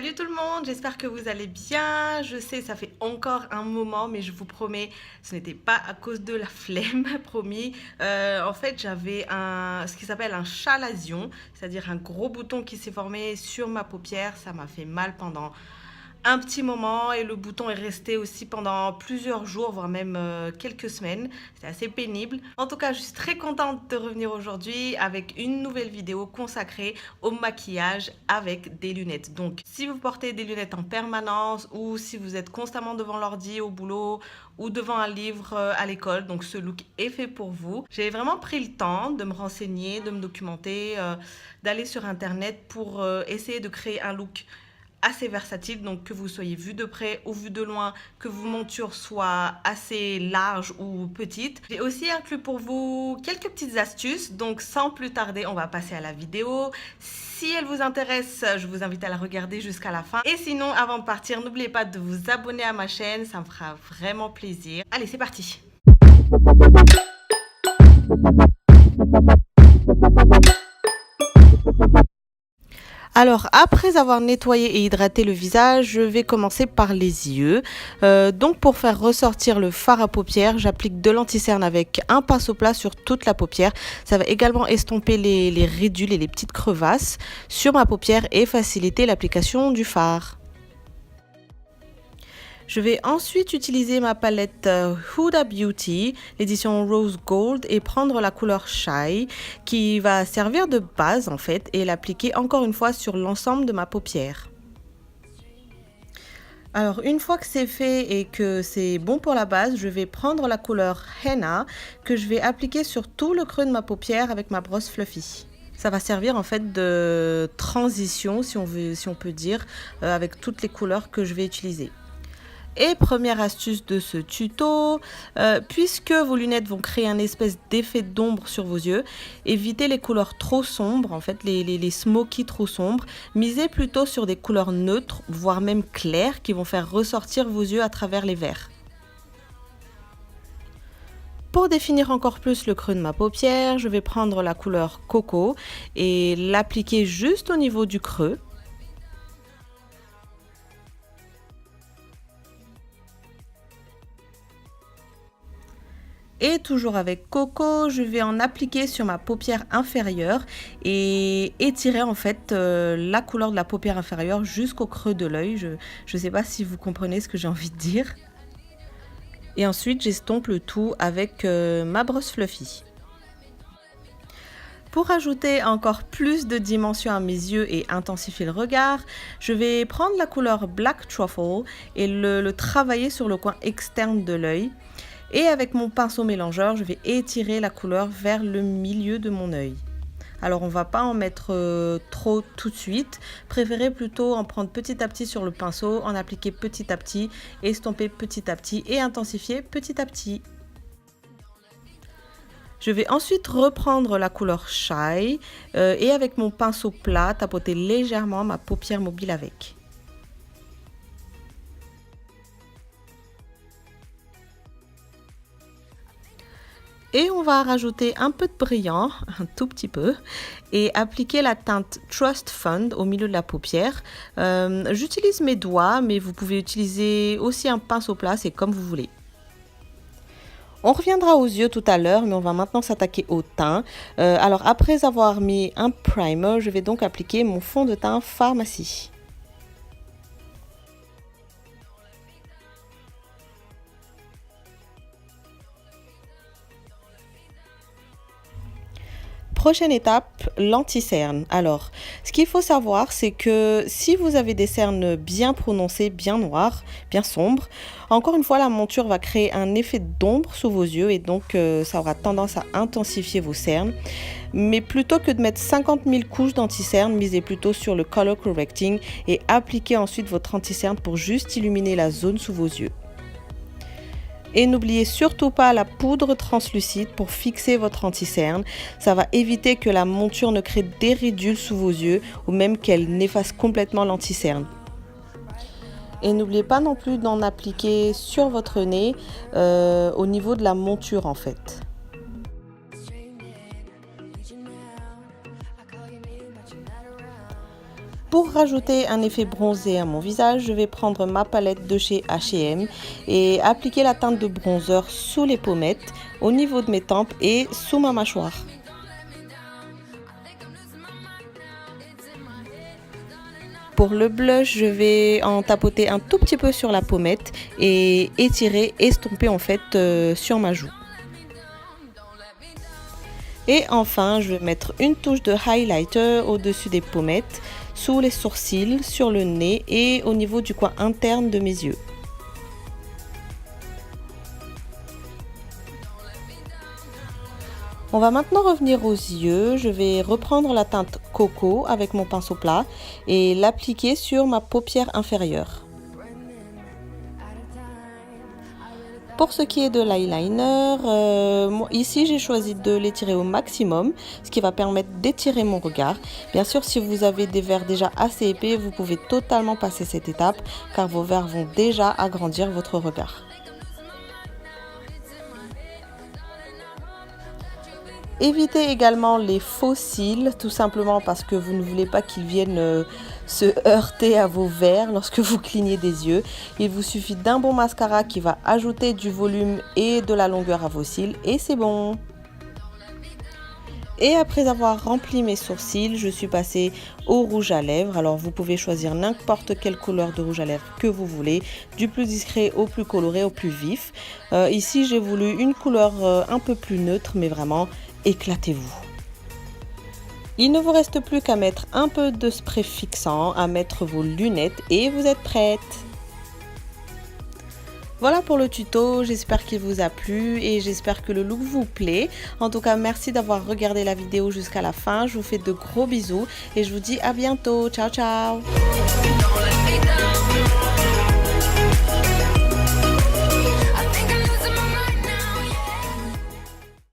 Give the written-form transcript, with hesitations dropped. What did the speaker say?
Salut tout le monde, j'espère que vous allez bien. Je sais, ça fait encore un moment, mais je vous promets, ce n'était pas à cause de la flemme, promis. En fait, j'avais ce qui s'appelle un chalazion, c'est-à-dire un gros bouton qui s'est formé sur ma paupière. Ça m'a fait mal pendant un petit moment et le bouton est resté aussi pendant plusieurs jours, voire même quelques semaines. C'est assez pénible. En tout cas, je suis très contente de revenir aujourd'hui avec une nouvelle vidéo consacrée au maquillage avec des lunettes. Donc, si vous portez des lunettes en permanence ou si vous êtes constamment devant l'ordi au boulot ou devant un livre à l'école, donc ce look est fait pour vous. J'ai vraiment pris le temps de me renseigner, de me documenter, d'aller sur internet pour essayer de créer un look assez versatile, donc que vous soyez vu de près ou vu de loin, que vos montures soient assez larges ou petites. J'ai aussi inclus pour vous quelques petites astuces, donc sans plus tarder, on va passer à la vidéo. Si elle vous intéresse, je vous invite à la regarder jusqu'à la fin. Et sinon, avant de partir, n'oubliez pas de vous abonner à ma chaîne, ça me fera vraiment plaisir. Allez, c'est parti! Alors, après avoir nettoyé et hydraté le visage, je vais commencer par les yeux. Donc, pour faire ressortir le fard à paupières, j'applique de l'anti-cerne avec un pinceau plat sur toute la paupière. Ça va également estomper les ridules et les petites crevasses sur ma paupière et faciliter l'application du fard. Je vais ensuite utiliser ma palette Huda Beauty, l'édition Rose Gold, et prendre la couleur Shy qui va servir de base en fait et l'appliquer encore une fois sur l'ensemble de ma paupière. Alors une fois que c'est fait et que c'est bon pour la base, je vais prendre la couleur Henna que je vais appliquer sur tout le creux de ma paupière avec ma brosse Fluffy. Ça va servir en fait de transition si on peut dire avec toutes les couleurs que je vais utiliser. Et première astuce de ce tuto, puisque vos lunettes vont créer un espèce d'effet d'ombre sur vos yeux, évitez les couleurs trop sombres, en fait les smoky trop sombres, misez plutôt sur des couleurs neutres, voire même claires, qui vont faire ressortir vos yeux à travers les verres. Pour définir encore plus le creux de ma paupière, je vais prendre la couleur Coco et l'appliquer juste au niveau du creux. Et toujours avec Coco, je vais en appliquer sur ma paupière inférieure et étirer en fait la couleur de la paupière inférieure jusqu'au creux de l'œil. Je ne sais pas si vous comprenez ce que j'ai envie de dire. Et ensuite, j'estompe le tout avec ma brosse Fluffy. Pour ajouter encore plus de dimension à mes yeux et intensifier le regard, je vais prendre la couleur Black Truffle et le travailler sur le coin externe de l'œil. Et avec mon pinceau mélangeur, je vais étirer la couleur vers le milieu de mon œil. Alors on ne va pas en mettre trop tout de suite. Préférez plutôt en prendre petit à petit sur le pinceau, en appliquer petit à petit, estomper petit à petit et intensifier petit à petit. Je vais ensuite reprendre la couleur Shy et avec mon pinceau plat, tapoter légèrement ma paupière mobile avec. Et on va rajouter un peu de brillant, un tout petit peu, et appliquer la teinte Trust Fund au milieu de la paupière. J'utilise mes doigts, mais vous pouvez utiliser aussi un pinceau plat, c'est comme vous voulez. On reviendra aux yeux tout à l'heure, mais on va maintenant s'attaquer au teint. Alors après avoir mis un primer, je vais donc appliquer mon fond de teint Pharmacy. Prochaine étape, l'anti-cerne. Alors, ce qu'il faut savoir, c'est que si vous avez des cernes bien prononcées, bien noires, bien sombres, encore une fois, la monture va créer un effet d'ombre sous vos yeux et donc ça aura tendance à intensifier vos cernes. Mais plutôt que de mettre 50 000 couches d'anti-cerne, misez plutôt sur le color correcting et appliquez ensuite votre anti-cerne pour juste illuminer la zone sous vos yeux. Et n'oubliez surtout pas la poudre translucide pour fixer votre anti-cerne. Ça va éviter que la monture ne crée des ridules sous vos yeux ou même qu'elle n'efface complètement l'anti-cerne. Et n'oubliez pas non plus d'en appliquer sur votre nez au niveau de la monture en fait. Pour rajouter un effet bronzé à mon visage, je vais prendre ma palette de chez H&M et appliquer la teinte de bronzer sous les pommettes, au niveau de mes tempes et sous ma mâchoire. Pour le blush, je vais en tapoter un tout petit peu sur la pommette et étirer, estomper en fait sur ma joue. Et enfin, je vais mettre une touche de highlighter au-dessus des pommettes, sous les sourcils, sur le nez et au niveau du coin interne de mes yeux. On va maintenant revenir aux yeux. Je vais reprendre la teinte coco avec mon pinceau plat et l'appliquer sur ma paupière inférieure. Pour ce qui est de l'eyeliner, ici j'ai choisi de l'étirer au maximum, ce qui va permettre d'étirer mon regard. Bien sûr, si vous avez des verres déjà assez épais, vous pouvez totalement passer cette étape car vos verres vont déjà agrandir votre regard. Évitez également les faux cils, tout simplement parce que vous ne voulez pas qu'ils viennent se heurter à vos verres lorsque vous clignez des yeux. Il vous suffit d'un bon mascara qui va ajouter du volume et de la longueur à vos cils et c'est bon. Et après avoir rempli mes sourcils, je suis passée au rouge à lèvres. Alors vous pouvez choisir n'importe quelle couleur de rouge à lèvres que vous voulez, du plus discret au plus coloré, au plus vif. Ici j'ai voulu une couleur un peu plus neutre, mais vraiment éclatez-vous. Il ne vous reste plus qu'à mettre un peu de spray fixant, à mettre vos lunettes et vous êtes prête. Voilà pour le tuto, j'espère qu'il vous a plu et j'espère que le look vous plaît. En tout cas, merci d'avoir regardé la vidéo jusqu'à la fin. Je vous fais de gros bisous et je vous dis à bientôt. Ciao, ciao!